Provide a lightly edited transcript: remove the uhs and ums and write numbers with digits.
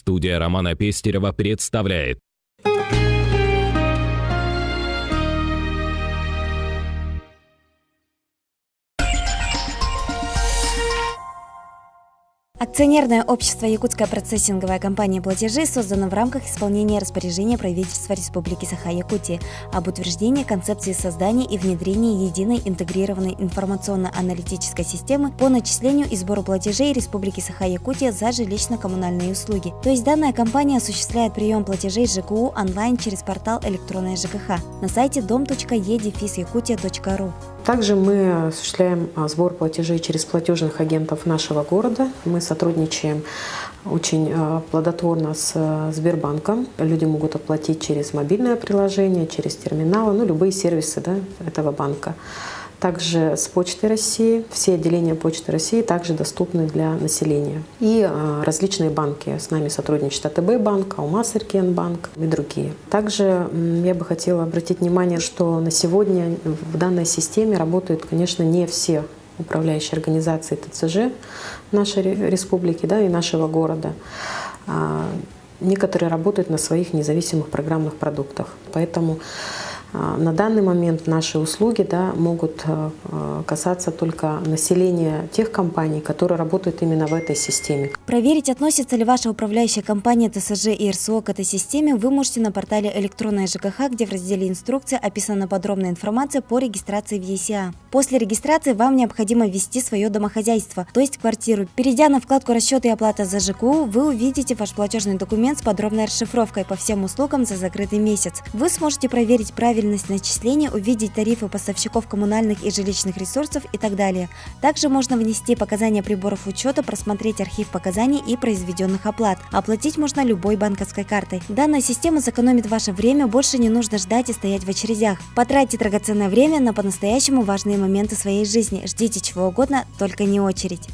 Студия Романа Пестерева представляет. Акционерное общество «Якутская процессинговая компания платежей» создано в рамках исполнения распоряжения правительства Республики Саха-Якутия об утверждении концепции создания и внедрения единой интегрированной информационно-аналитической системы по начислению и сбору платежей Республики Саха-Якутия за жилищно-коммунальные услуги. То есть данная компания осуществляет прием платежей ЖКУ онлайн через портал «Электронная ЖКХ» на сайте dom.e-yakutia.ru. Также мы осуществляем сбор платежей через платежных агентов нашего города. Мы сотрудничаем очень плодотворно с Сбербанком. Люди могут оплатить через мобильное приложение, через терминалы, любые сервисы этого банка. Также с Почтой России. Все отделения Почты России также доступны для населения. И различные банки. С нами сотрудничает АТБ банк, Алмаз-Иркен-банк и другие. Также я бы хотела обратить внимание, что на сегодня в данной системе работают, конечно, не все управляющие организации ТЦЖ нашей республики и нашего города. Некоторые работают на своих независимых программных продуктах. Поэтому на данный момент наши услуги могут касаться только населения тех компаний, которые работают именно в этой системе. Проверить, относится ли ваша управляющая компания ТСЖ и РСО к этой системе, вы можете на портале «Электронная ЖКХ», где в разделе «Инструкция» описана подробная информация по регистрации в ЕСИА. После регистрации вам необходимо ввести свое домохозяйство, то есть квартиру. Перейдя на вкладку «Расчеты и оплата за ЖКУ», вы увидите ваш платежный документ с подробной расшифровкой по всем услугам за закрытый месяц. Вы сможете проверить правильность начисления, увидеть тарифы поставщиков коммунальных и жилищных ресурсов и так далее. Также можно внести показания приборов учета, просмотреть архив показаний и произведенных оплат. Оплатить можно любой банковской картой. Данная система сэкономит ваше время, больше не нужно ждать и стоять в очередях. Потратьте драгоценное время на по-настоящему важные моменты своей жизни. Ждите чего угодно, только не очередь.